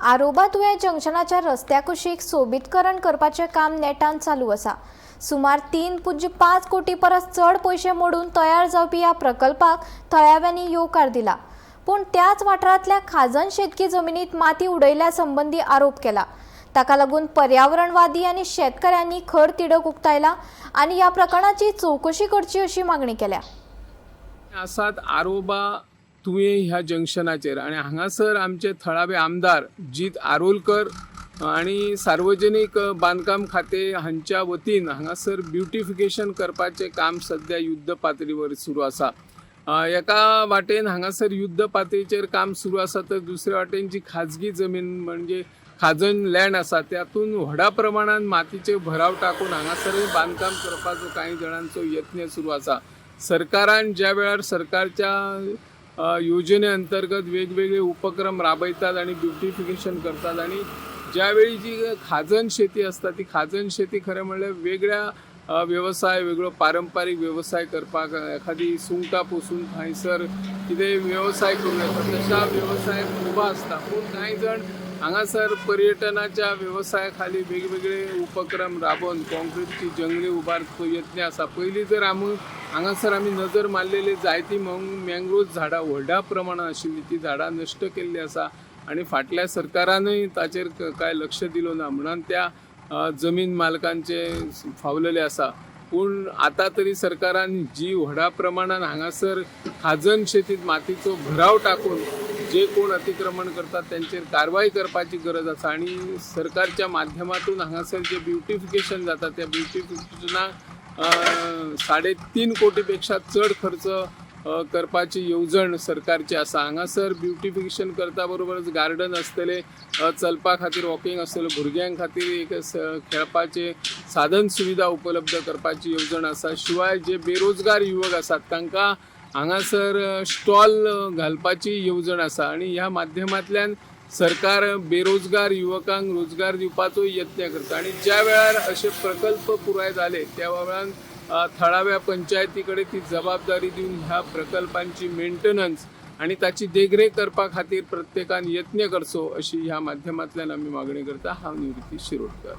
आरोबा तुवें जंक्शनाच्या रस्त्या कुशीक सोबीतकरण करपाचें काम नेटान चालू आसा। सुमार 3.5 कोटी परस चड पैसे मोडून तयार जावपी ह्या प्रकल्पाक थळाव्यांनी येवकार दिला। पूण त्याच वाठारांतल्या खाजन शेतकी जमिनीत माती उडयल्या संबंधी आरोप केला। ताका लागून पर्यावरणवादी आनी शेतकऱ्यांनी खर तिडक उक्तायला आनी ह्या प्रकरणाची चौकशी करची अशी मागणी केल्या। आसात आरोबा तुवें ह्या जंक्शनाचेर आनी हांगासर आमचे थळावे आमदार जीत आरोलकर आणि सार्वजनिक बांदकाम खाते हांच्या वतीन हांगासर ब्युटिफिकेशन करपाचे काम सध्या युद्ध पातळीवर सुरू आसा। एका वाटेन हांगासर युद्ध पातळीचेर काम सुरू आसा तर दुसऱ्या वाटेन जी खाजगी जमीन म्हणजे खाजन लँड आसा त्यातून व्हडा प्रमाणात मातीचे भराव टाकून हांगासर बांदकाम करपाचो काही जणांचो यत्न सुरू आसा। सरकारान ज्या वेळार सरकारच्या योजने अंतर्गत वेगवेगळे उपक्रम राबयतात आणि ब्युटिफिकेशन करतात आणि ज्यावेळी जी खाजन शेती असता ती खाजन शेती खरें म्हणल्यार वेगळ्या व्यवसाय वेगळो पारंपारीक व्यवसाय करपाक एखादी सुंगटां पोसून थंयसर कितें व्यवसाय करूं येता तशा व्यवसायाक उबा आसता। पूण कांय जण हांगासर पर्यटनाच्या व्यवसाया खाली वेगवेगळे उपक्रम राबोवन कॉन्क्रीटची जंगली उबारचो यत्न आसा। पयलीं जर हांगासर आमी नजर मारलेली जायती मँग्रोव झाडां व्हडा प्रमाणात आशिल्ली ती झाडां नश्ट केल्ली आसा आणि फाटल्या सरकारानूय ताचेर काय लक्ष दिलो ना म्हणून त्या जमीन मालकांचे फावलेले आसा। पूण आता तरी सरकारान जी व्हडा प्रमाणात हांगासर खाजन शेतीत मातीचो भराव टाकून जे कोण अतिक्रमण करतात त्यांचेर कारवाई करपाची गरज आसा आणि सरकारच्या माध्यमातून हांगासर जे ब्युटिफिकेशन जाता त्या ब्युटिफिकेशनाक 3.5 कोटीपेक्षा चड खर्च करपाची येवजण सरकारची आसा। हांगासर ब्युटिफिकेशन करता बरोबरच गार्डन आसतले चलपा खातीर वॉकिंग आसतले भुरग्यां खातीर एक खेळपाचे साधन सुविधा उपलब्ध करपाची येवजण आसा। शिवाय जे बेरोजगार युवक आसात तांकां हांगासर स्टॉल घालपाची येवजण आसा आणि ह्या माध्यमांतल्यान सरकार बेरोजगार युवकांक रोजगार दिवपाचो यत्न करता आणि ज्या वेळार असे प्रकल्प पुराय जाले त्या वेळार थळाव्या पंचायतीकडे ती जबाबदारी दिवन ह्या प्रकल्पांची मेंटेनन्स आणि ताची देखरेख करपा खातीर प्रत्येकान यत्न करचो अशी ह्या माध्यमांतल्यान आमी मागणी करता। हांव निवृत्ती शिरोडकर।